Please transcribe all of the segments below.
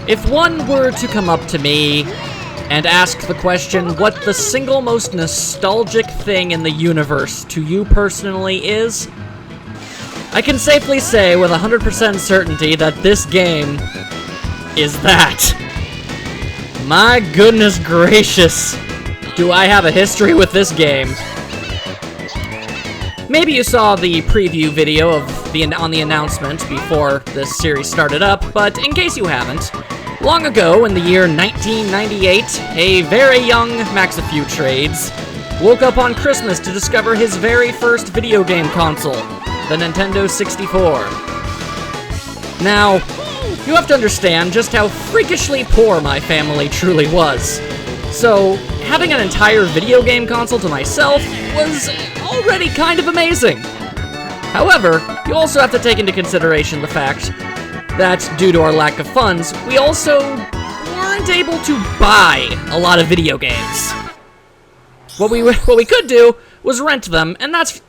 If one were to come up to me and ask the question, what the single most nostalgic thing in the universe to you personally is, I can safely say with 100% certainty that this game is that. My goodness gracious, do I have a history with this game. Maybe you saw the preview video on the announcement before this series started up, but in case you haven't, long ago in the year 1998, a very young Max-a-Few-Trades woke up on Christmas to discover his very first video game console, the Nintendo 64. Now, you have to understand just how freakishly poor my family truly was. So, having an entire video game console to myself was already kind of amazing. However, you also have to take into consideration the fact that due to our lack of funds, we also weren't able to buy a lot of video games. What we could do was rent them, and that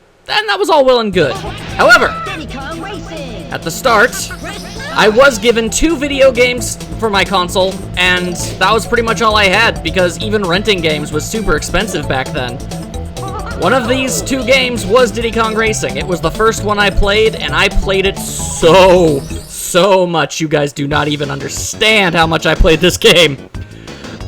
was all well and good. However, at the start, I was given 2 video games for my console, and that was pretty much all I had, because even renting games was super expensive back then. One of these 2 games was Diddy Kong Racing. It was the first one I played, and I played it so much. You guys do not even understand how much I played this game.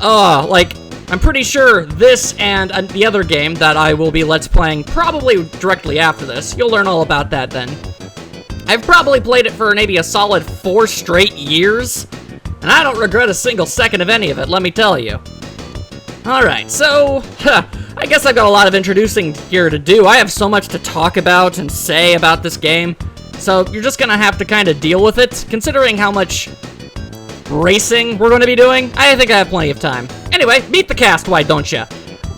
I'm pretty sure this and the other game that I will be Let's Playing probably directly after this, you'll learn all about that then. I've probably played it for maybe a solid 4 straight years, and I don't regret a single second of any of it, let me tell you. Alright, so, I guess I've got a lot of introducing here to do. I have so much to talk about and say about this game, so you're just gonna have to kind of deal with it, considering how much racing we're going to be doing. I think I have plenty of time. Anyway, meet the cast, why don't ya?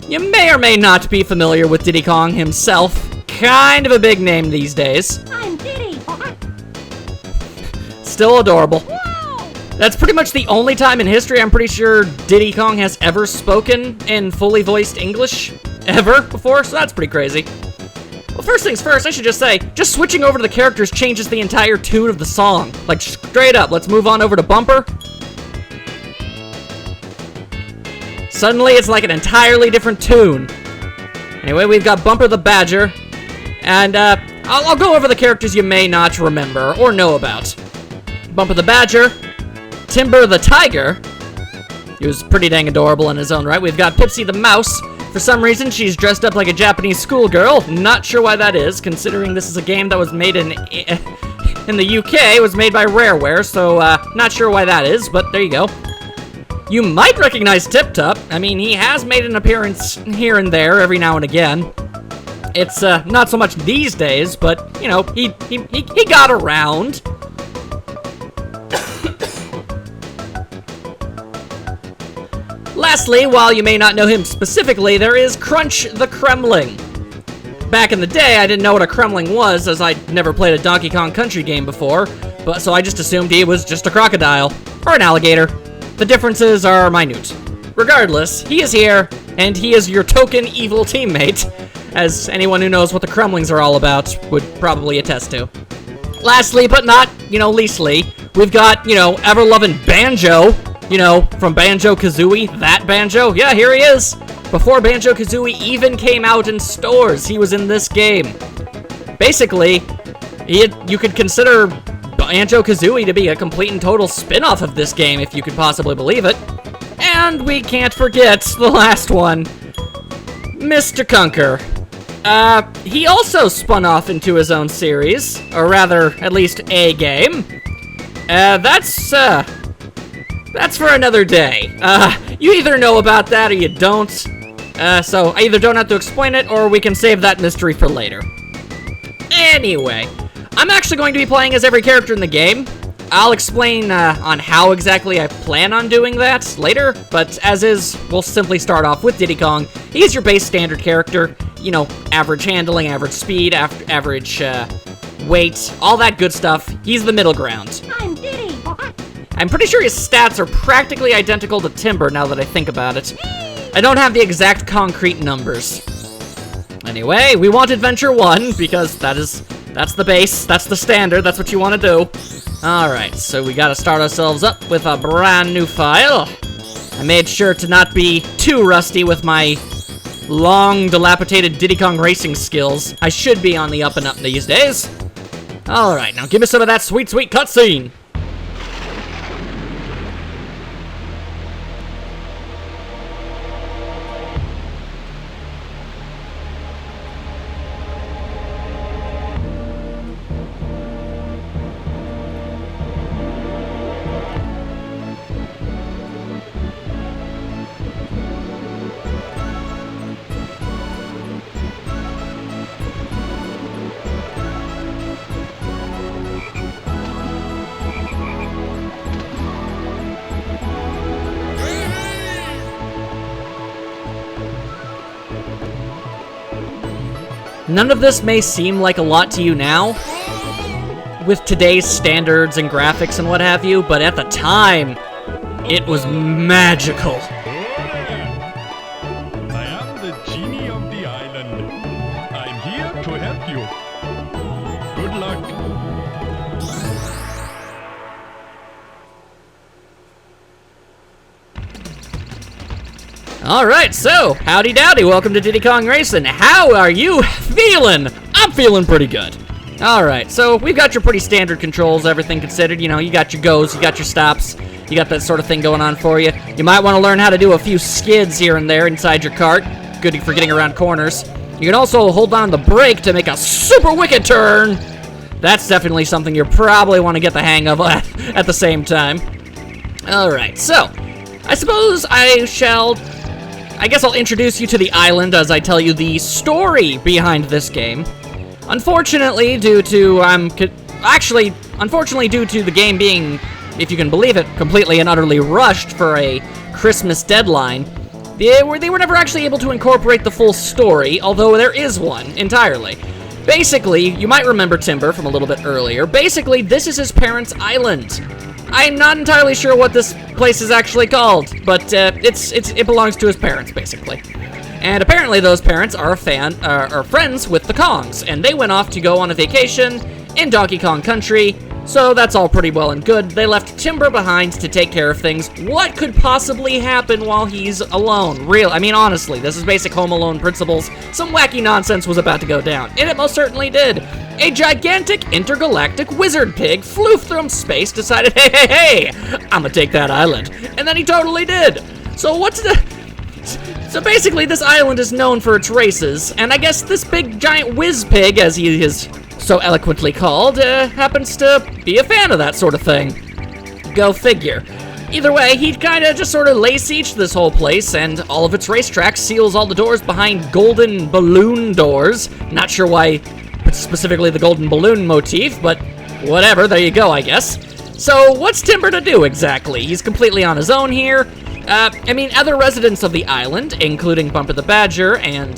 You may or may not be familiar with Diddy Kong himself. Kind of a big name these days. I'm Diddy. Still adorable. That's pretty much the only time in history I'm pretty sure Diddy Kong has ever spoken in fully voiced English ever before, so that's pretty crazy. Well, first things first, I should just say, just switching over to the characters changes the entire tune of the song. Like, straight up, let's move on over to Bumper. Suddenly, it's like an entirely different tune. Anyway, we've got Bumper the Badger, and I'll go over the characters you may not remember or know about. Bumper the Badger, Timber the Tiger. He was pretty dang adorable in his own right. We've got Pipsy the Mouse. For some reason, she's dressed up like a Japanese schoolgirl. Not sure why that is, considering this is a game that was made in the UK. It was made by Rareware, so not sure why that is, but there you go. You might recognize Tip Top. I mean, he has made an appearance here and there every now and again. It's not so much these days, but you know, he got around. Lastly, while you may not know him specifically, there is Crunch the Kremling. Back in the day, I didn't know what a Kremling was, as I'd never played a Donkey Kong Country game before, but so I just assumed he was just a crocodile, or an alligator. The differences are minute. Regardless, he is here, and he is your token evil teammate, as anyone who knows what the Kremlings are all about would probably attest to. Lastly, but not, leastly, we've got, ever-loving Banjo, from Banjo-Kazooie, that Banjo. Yeah, here he is. Before Banjo-Kazooie even came out in stores, he was in this game. Basically, you could consider Banjo-Kazooie to be a complete and total spin-off of this game, if you could possibly believe it. And we can't forget the last one, Mr. Conker. He also spun off into his own series, or rather, at least a game. That's for another day. You either know about that or you don't. So I either don't have to explain it, or we can save that mystery for later. Anyway, I'm actually going to be playing as every character in the game. I'll explain on how exactly I plan on doing that later, but as is, we'll simply start off with Diddy Kong. He's your base standard character, average handling, average speed, average, weight, all that good stuff. He's the middle ground. I'm Diddy. I'm pretty sure his stats are practically identical to Timber now that I think about it. I don't have the exact concrete numbers. Anyway, we want Adventure 1 because that's the base, that's the standard, that's what you want to do. Alright, so we gotta start ourselves up with a brand new file. I made sure to not be too rusty with my long, dilapidated Diddy Kong racing skills. I should be on the up and up these days. Alright, now give me some of that sweet, sweet cutscene. None of this may seem like a lot to you now, with today's standards and graphics and what have you, but at the time, it was magical. I am the genie of the island. I'm here to help you. Good luck. Alright, so, howdy dowdy, welcome to Diddy Kong Racing. How are you feeling? I'm feeling pretty good. Alright, so we've got your pretty standard controls, everything considered. You know, you got your goes, you got your stops, you got that sort of thing going on for you. You might want to learn how to do a few skids here and there inside your cart. Good for getting around corners. You can also hold down the brake to make a super wicked turn. That's definitely something you probably want to get the hang of at the same time. Alright, so, I suppose I guess I'll introduce you to the island as I tell you the story behind this game. Unfortunately, due to the game being, if you can believe it, completely and utterly rushed for a Christmas deadline, they were never actually able to incorporate the full story, although there is one entirely. Basically, you might remember Timber from a little bit earlier. Basically, this is his parents' island. I'm not entirely sure what this place is actually called, but it belongs to his parents, basically. And apparently those parents are friends with the Kongs, and they went off to go on a vacation in Donkey Kong Country, so that's all pretty well and good. They left Timber behind to take care of things. What could possibly happen while he's alone? I mean, honestly, this is basic Home Alone principles. Some wacky nonsense was about to go down, and it most certainly did. A gigantic intergalactic wizard pig flew from space, decided, hey, I'm gonna take that island. And then he totally did. So basically this island is known for its races, and I guess this big giant whiz pig, as he is so eloquently called, happens to be a fan of that sort of thing. Go figure. Either way, he kinda just sort of lays siege to this whole place, and all of its racetracks, seals all the doors behind golden balloon doors. Not sure why specifically the golden balloon motif, but whatever, there you go, I guess. So, what's Timber to do exactly? He's completely on his own here. I mean, other residents of the island, including Bumper the Badger and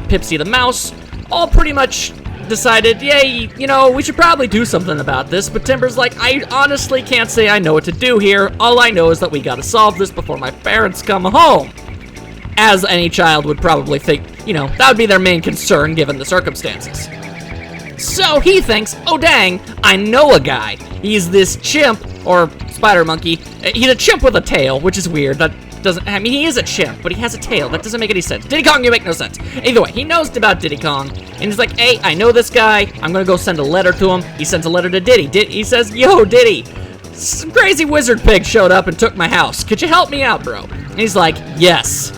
Pipsy the Mouse, all pretty much decided, yay, you know, we should probably do something about this, but Timber's like, I honestly can't say I know what to do here. All I know is that we gotta solve this before my parents come home. As any child would probably think, you know, that would be their main concern given the circumstances. So he thinks, oh dang, I know a guy. He's this chimp, or spider monkey. He's a chimp with a tail, which is weird. That doesn't, I mean, he is a chimp, but he has a tail. That doesn't make any sense. Diddy Kong, you make no sense. Either way, he knows about Diddy Kong, and he's like, hey, I know this guy. I'm gonna go send a letter to him. He sends a letter to Diddy. He says, yo, Diddy, some crazy wizard pig showed up and took my house. Could you help me out, bro? And he's like, yes,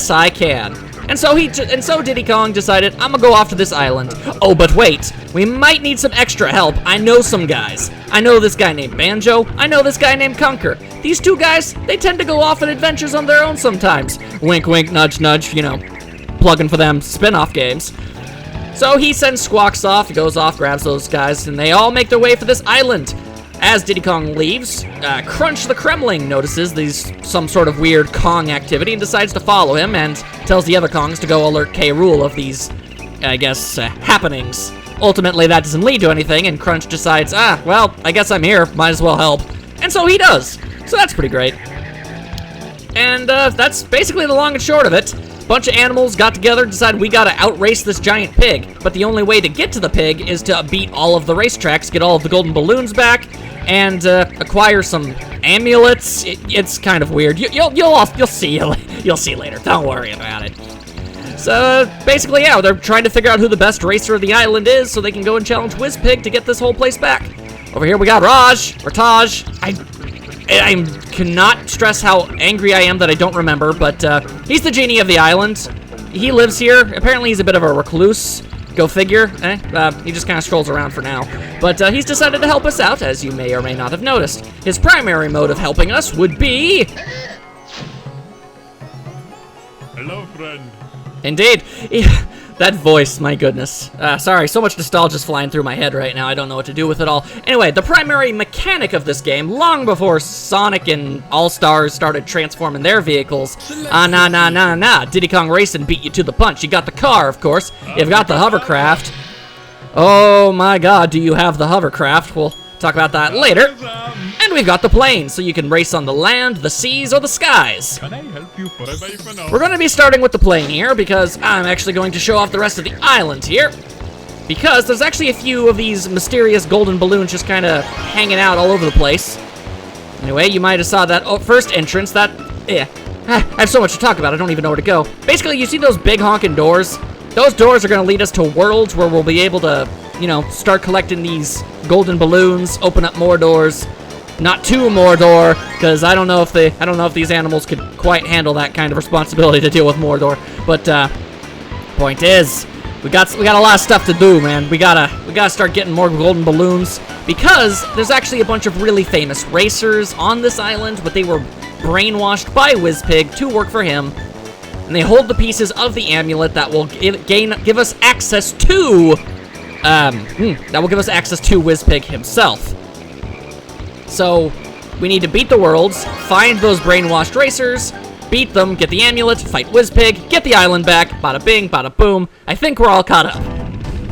I can. And so Diddy Kong decided, I'm gonna go off to this island. Oh, but wait, we might need some extra help. I know some guys. I know this guy named Banjo. I know this guy named Conker. These two guys, they tend to go off on adventures on their own sometimes. Wink, wink, nudge, nudge, you know, plugging for them spin-off games. So he sends Squawks off, he goes off, grabs those guys, and they all make their way for this island. As Diddy Kong leaves, Crunch the Kremling notices some sort of weird Kong activity and decides to follow him and tells the other Kongs to go alert K. Rool of these, I guess, happenings ultimately that doesn't lead to anything, and Crunch decides, well, I guess I'm here, might as well help. And so he does. So that's pretty great. And that's basically the long and short of it. Bunch of animals got together, decided we gotta outrace this giant pig. But the only way to get to the pig is to beat all of the racetracks, get all of the golden balloons back, and acquire some amulets. It's kind of weird. You'll see later. Don't worry about it. So basically, yeah, they're trying to figure out who the best racer of the island is, so they can go and challenge WizPig to get this whole place back. Over here we got Raj or Taj. I cannot stress how angry I am that I don't remember, but he's the genie of the island. He lives here. Apparently he's a bit of a recluse. Go figure. He just kind of strolls around for now. But he's decided to help us out, as you may or may not have noticed. His primary mode of helping us would be... Hello, friend. Indeed. That voice, my goodness. Sorry, so much nostalgia's flying through my head right now. I don't know what to do with it all. Anyway, the primary mechanic of this game, long before Sonic and All-Stars started transforming their vehicles, Diddy Kong Racing beat you to the punch. You got the car, of course. You've got the hovercraft. Oh my god, do you have the hovercraft? We'll talk about that later. And we've got the plane, so you can race on the land, the seas, or the skies. Can I help you for now? We're going to be starting with the plane here, because I'm actually going to show off the rest of the island here. Because there's actually a few of these mysterious golden balloons just kind of hanging out all over the place. Anyway, you might have saw that first entrance, I have so much to talk about, I don't even know where to go. Basically, you see those big honking doors? Those doors are going to lead us to worlds where we'll be able to, start collecting these golden balloons, open up more doors. Not two Mordor, because I don't know if these animals could quite handle that kind of responsibility to deal with Mordor. But point is, we got a lot of stuff to do, man. We gotta start getting more golden balloons, because there's actually a bunch of really famous racers on this island, but they were brainwashed by WizPig to work for him, and they hold the pieces of the amulet that will give us access to WizPig himself. So, we need to beat the worlds, find those brainwashed racers, beat them, get the amulet, fight WizPig, get the island back, bada bing, bada boom. I think we're all caught up.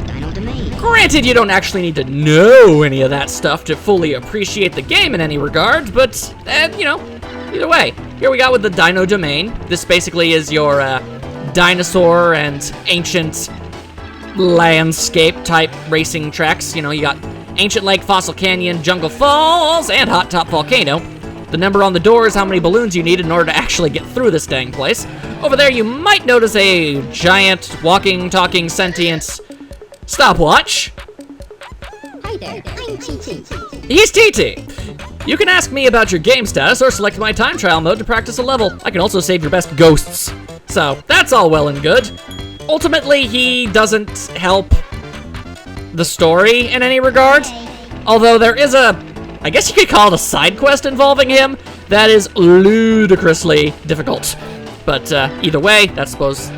Dino Domain. Granted, you don't actually need to know any of that stuff to fully appreciate the game in any regard, but, either way. Here we got with the Dino Domain. This basically is your dinosaur and ancient landscape type racing tracks. You got Ancient Lake, Fossil Canyon, Jungle Falls, and Hot Top Volcano. The number on the door is how many balloons you need in order to actually get through this dang place. Over there, you might notice a giant, walking, talking, sentient stopwatch. Hi there, I'm TT. He's TT. You can ask me about your game status or select my time trial mode to practice a level. I can also save your best ghosts. So, that's all well and good. Ultimately, he doesn't help the story in any regard, although there is I guess you could call it a side quest involving him that is ludicrously difficult. But either way, I suppose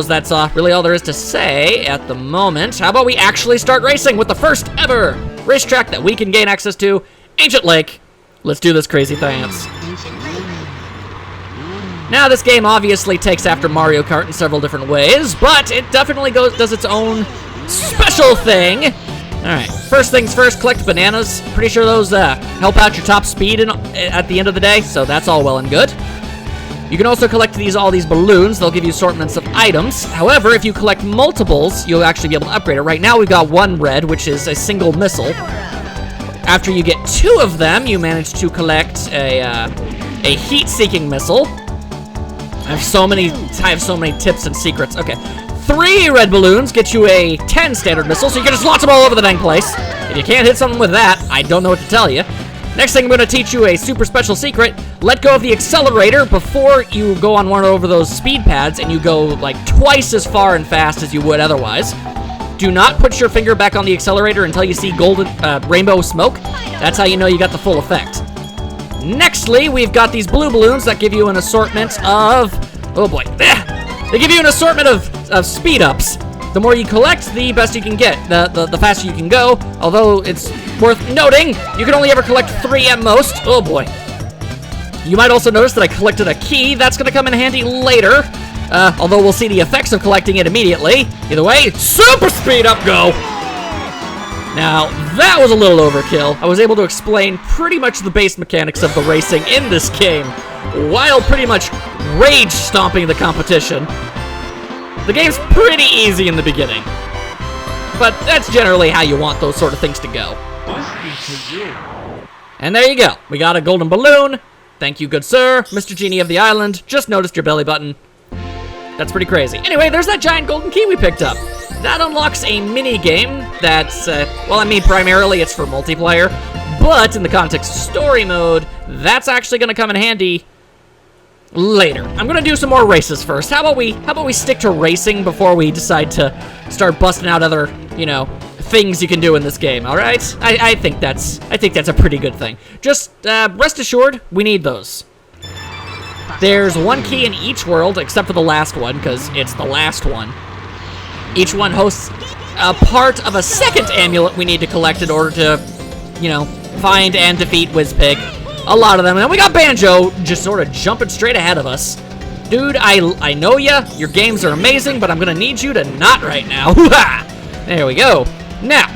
that's really all there is to say at the moment. How about we actually start racing with the first ever racetrack that we can gain access to, Ancient Lake. Let's do this crazy dance. Now, this game obviously takes after Mario Kart in several different ways, but it definitely does its own special thing. Alright, first things first, collect bananas. Pretty sure those help out your top speed at the end of the day, so that's all well and good. You can also collect all these balloons. They'll give you assortments of items. However, if you collect multiples, you'll actually be able to upgrade it. Right now, we've got one red, which is a single missile. After you get 2 of them, you manage to collect a heat-seeking missile. I have so many tips and secrets. Okay. 3 red balloons get you a 10 standard missile, so you can just launch them all over the dang place. If you can't hit something with that, I don't know what to tell you. Next thing, I'm going to teach you a super special secret. Let go of the accelerator before you go on one over those speed pads, and you go like twice as far and fast as you would otherwise. Do not put your finger back on the accelerator until you see golden rainbow smoke. That's how you know you got the full effect. Nextly, we've got these blue balloons that give you an assortment of... Oh boy. They give you an assortment of speed-ups. The more you collect, the best you can get. The faster you can go. Although, it's worth noting, you can only ever collect 3 at most. Oh boy. You might also notice that I collected a key. That's going to come in handy later. Although we'll see the effects of collecting it immediately. Either way, super speed up, go! Now, that was a little overkill. I was able to explain pretty much the base mechanics of the racing in this game, while pretty much rage stomping the competition. The game's pretty easy in the beginning, but that's generally how you want those sort of things to go. And there you go. We got a golden balloon. Thank you, good sir. Mr. Genie of the Island. Just noticed your belly button. That's pretty crazy. Anyway, there's that giant golden key we picked up. That unlocks a mini-game that's, well, I mean, primarily it's for multiplayer, but in the context of story mode, that's actually going to come in handy later. I'm going to do some more races first. How about we stick to racing before we decide to start busting out other, you know, things you can do in this game, all right? I think that's a pretty good thing. Just rest assured, we need those. There's one key in each world, except for the last one, because it's the last one. Each one hosts a part of a second amulet we need to collect in order to, you know, find and defeat Wizpig. A lot of them. And then we got Banjo just sort of jumping straight ahead of us. Dude, I know ya. Your games are amazing, but I'm going to need you to not right now. There we go. Now,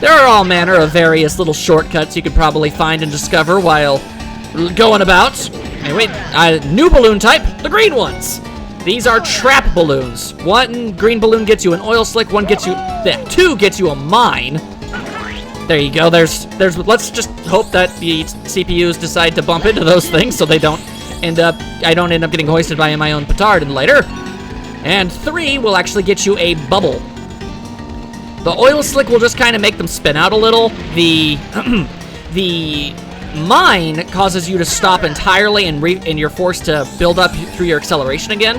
there are all manner of various little shortcuts you could probably find and discover while going about. Anyway, new balloon type, the green ones. These are trap balloons. One green balloon gets you an oil slick, two gets you a mine. There you go, let's just hope that the CPUs decide to bump into those things so I don't end up getting hoisted by my own petard later. And 3 will actually get you a bubble. The oil slick will just kind of make them spin out a little. The mine causes you to stop entirely and you're forced to build up through your acceleration again.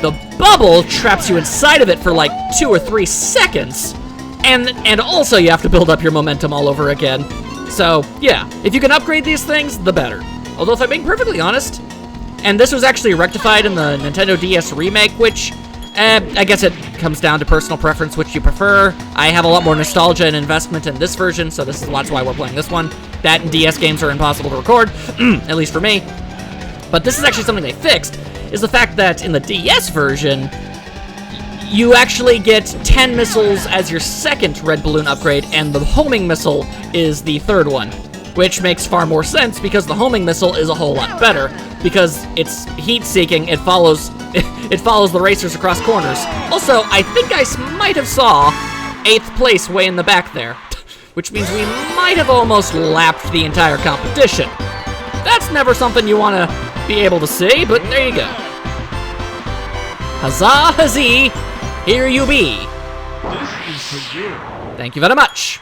The bubble traps you inside of it for like 2 or 3 seconds, and also you have to build up your momentum all over again. So yeah, if you can upgrade these things, the better. Although if I'm being perfectly honest, and this was actually rectified in the Nintendo DS remake, which I guess it comes down to personal preference, which you prefer. I have a lot more nostalgia and investment in this version, so that's why we're playing this one. That and DS games are impossible to record, at least for me. But this is actually something they fixed, is the fact that in the DS version, you actually get 10 missiles as your second red balloon upgrade, and the homing missile is the third one, which makes far more sense because the homing missile is a whole lot better, because it's heat-seeking, it follows the racers across corners. Also, I think I might have saw 8th place way in the back there, which means we might have almost lapped the entire competition. That's never something you want to be able to see, but there you go. Huzzah, huzzee, here you be. This is for you. Thank you very much.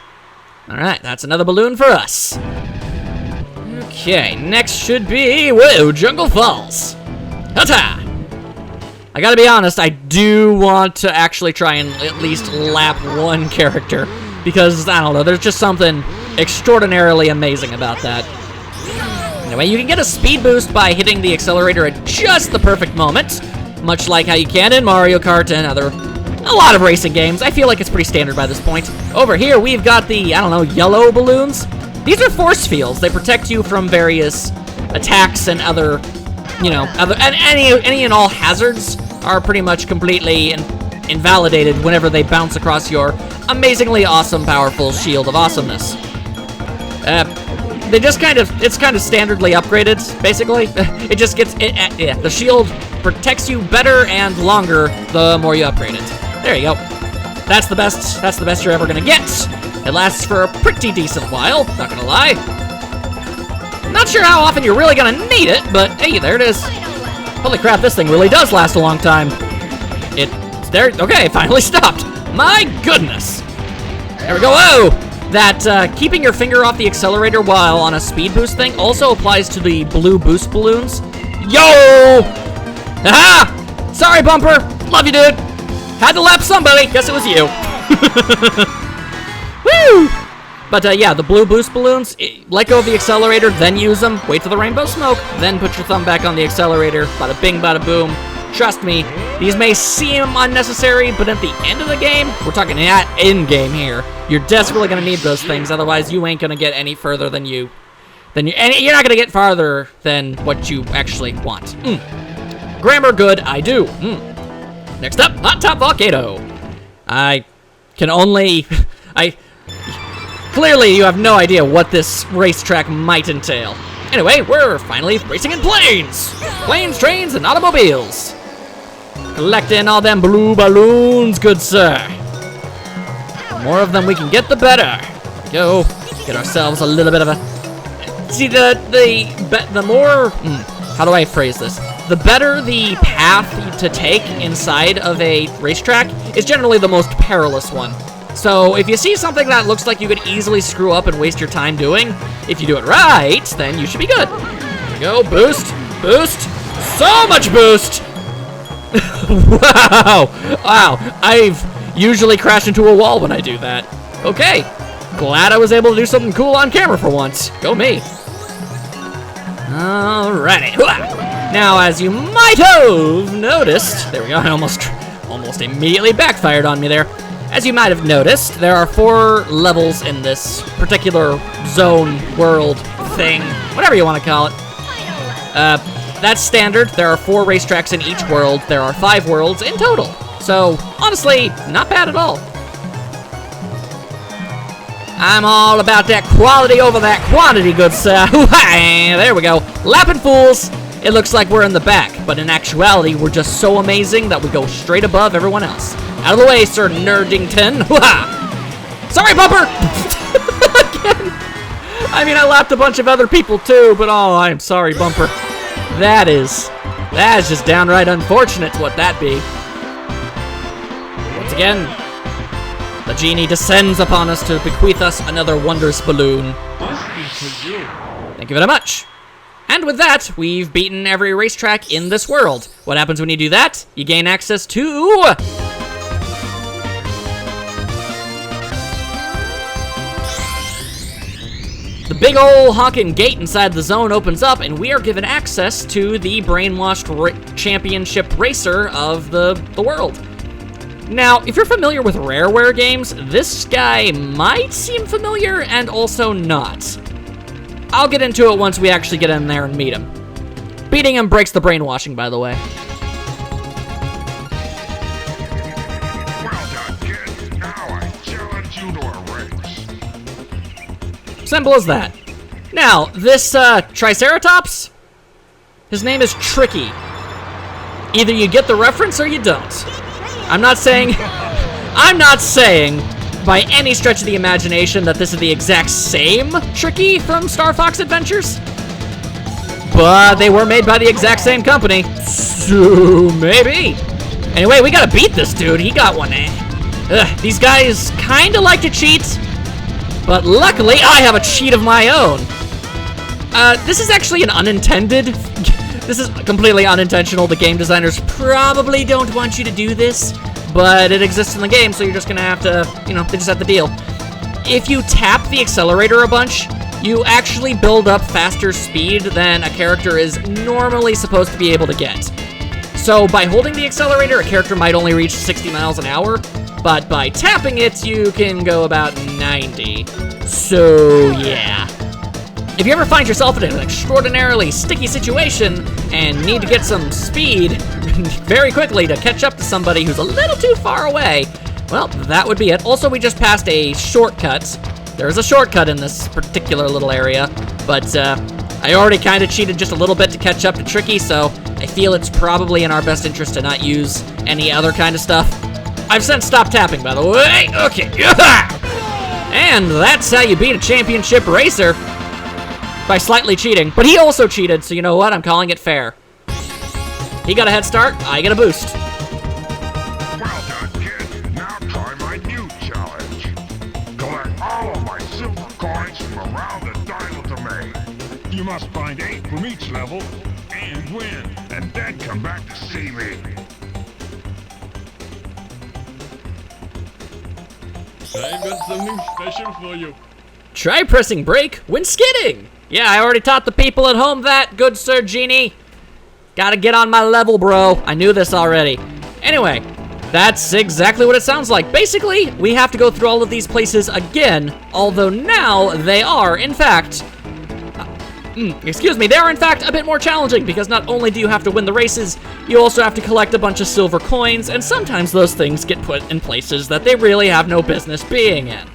Alright, that's another balloon for us. Okay, next should be, whoa, Jungle Falls. Ta-ta! I gotta be honest, I do want to actually try and at least lap one character, because, I don't know, there's just something extraordinarily amazing about that. Anyway, you can get a speed boost by hitting the accelerator at just the perfect moment, much like how you can in Mario Kart and a lot of racing games. I feel like it's pretty standard by this point. Over here, we've got the, I don't know, yellow balloons. These are force fields. They protect you from various attacks and other, you know, any and all hazards are pretty much completely invalidated whenever they bounce across your amazingly awesome, powerful shield of awesomeness. It's kind of standardly upgraded, basically. It just gets, yeah, the shield protects you better and longer the more you upgrade it. There you go. That's the best you're ever gonna get. It lasts for a pretty decent while, not gonna lie. Not sure how often you're really gonna need it, but hey, there it is. Holy crap, this thing really does last a long time. It's there, okay, it finally stopped. My goodness. There we go, whoa! That, keeping your finger off the accelerator while on a speed boost thing also applies to the blue boost balloons. Yo! Aha! Sorry, Bumper. Love you, dude. Had to lap somebody. Guess it was you. Woo! But, yeah, the blue boost balloons, let go of the accelerator, then use them, wait for the rainbow smoke, then put your thumb back on the accelerator, bada bing, bada boom. Trust me, these may seem unnecessary, but at the end of the game, we're talking in-game here, you're desperately going to need those things, otherwise you ain't going to get any further and you're not going to get farther than what you actually want. Grammar good, I do. Next up, Hot Top Volcano. I can only... Clearly, you have no idea what this racetrack might entail. Anyway, we're finally racing in planes! Planes, trains, and automobiles. Collecting all them blue balloons, good sir. The more of them we can get, the better. There we go. Get ourselves a little bit of a... See, the more... how do I phrase this? The better the path to take inside of a racetrack is generally the most perilous one. So if you see something that looks like you could easily screw up and waste your time doing, if you do it right, then you should be good. There we go, boost, boost, so much boost! Wow, I've usually crashed into a wall when I do that. Okay, glad I was able to do something cool on camera for once. Go me. Alrighty. Now, as you might have noticed, there we go, I almost immediately backfired on me there. As you might have noticed, there are 4 levels in this particular zone, world, thing, whatever you want to call it. That's standard. There are 4 racetracks in each world. There are 5 worlds in total. So, honestly, not bad at all. I'm all about that quality over that quantity, good sir. There we go. Lapping fools. It looks like we're in the back, but in actuality, we're just so amazing that we go straight above everyone else. Out of the way, Sir Nerdington. Sorry, bumper! Again. I mean, I lapped a bunch of other people too, but oh, I'm sorry, bumper. That is just downright unfortunate what that be. Once again, the genie descends upon us to bequeath us another wondrous balloon. Thank you very much. And with that, we've beaten every racetrack in this world. What happens when you do that? You gain access to... the big ol' honkin' gate inside the zone opens up, and we are given access to the brainwashed championship racer of the world. Now, if you're familiar with Rareware games, this guy might seem familiar and also not. I'll get into it once we actually get in there and meet him. Beating him breaks the brainwashing, by the way. Well done, kid. Now I challenge you to a race. Simple as that. Now, this Triceratops, his name is Tricky. Either you get the reference or you don't. I'm not saying by any stretch of the imagination that this is the exact same Tricky from Star Fox Adventures, but they were made by the exact same company, so maybe. Anyway, we gotta beat this dude. He got one. These guys kinda like to cheat, but luckily I have a cheat of my own. This is actually an unintended. This is completely unintentional. The game designers probably don't want you to do this, but it exists in the game, so you're just gonna have to, they just have to deal. If you tap the accelerator a bunch, you actually build up faster speed than a character is normally supposed to be able to get. So by holding the accelerator, a character might only reach 60 miles an hour, but by tapping it, you can go about 90. So yeah. If you ever find yourself in an extraordinarily sticky situation and need to get some speed very quickly to catch up to somebody who's a little too far away, well, that would be it. Also, we just passed a shortcut. There's a shortcut in this particular little area, but I already kind of cheated just a little bit to catch up to Tricky, so I feel it's probably in our best interest to not use any other kind of stuff. I've since stopped tapping, by the way. Okay. And that's how you beat a championship racer. By slightly cheating. But he also cheated, so you know what? I'm calling it fair. He got a head start, I get a boost. Well done, kid. Now try my new challenge. Collect all of my silver coins from around the Dino Domain. You must find 8 from each level and win, and then come back to see me. I've got something special for you. Try pressing brake when skidding. Yeah, I already taught the people at home that, good Sir Genie. Gotta get on my level, bro. I knew this already. Anyway, that's exactly what it sounds like. Basically, we have to go through all of these places again, although now they are, in fact, they are in fact a bit more challenging, because not only do you have to win the races, you also have to collect a bunch of silver coins, and sometimes those things get put in places that they really have no business being in.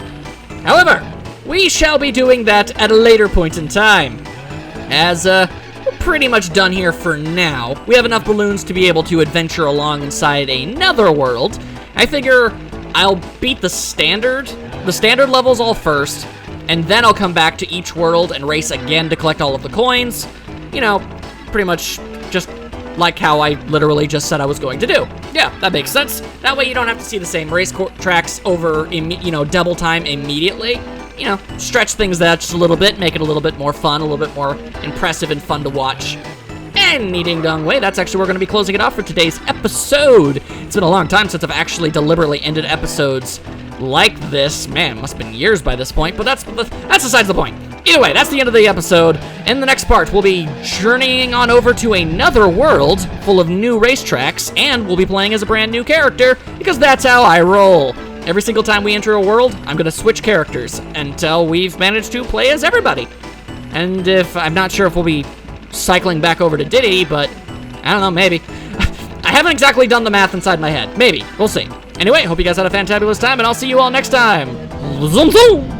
However, we shall be doing that at a later point in time. As, we're pretty much done here for now. We have enough balloons to be able to adventure along inside another world. I figure I'll beat the standard levels all first, and then I'll come back to each world and race again to collect all of the coins. You know, pretty much just like how I literally just said I was going to do. Yeah, that makes sense. That way you don't have to see the same race tracks over, double time immediately. You know, stretch things out just a little bit, make it a little bit more fun, a little bit more impressive and fun to watch. Any ding dong way, that's actually where we're going to be closing it off for today's episode. It's been a long time since I've actually deliberately ended episodes like this. Man, must have been years by this point, but that's besides the point. Either way, that's the end of the episode. In the next part, we'll be journeying on over to another world full of new racetracks, and we'll be playing as a brand new character, because that's how I roll. Every single time we enter a world, I'm going to switch characters until we've managed to play as everybody. And I'm not sure if we'll be cycling back over to Diddy, but I don't know, maybe. I haven't exactly done the math inside my head. Maybe. We'll see. Anyway, hope you guys had a fantabulous time, and I'll see you all next time. Zoom zoom!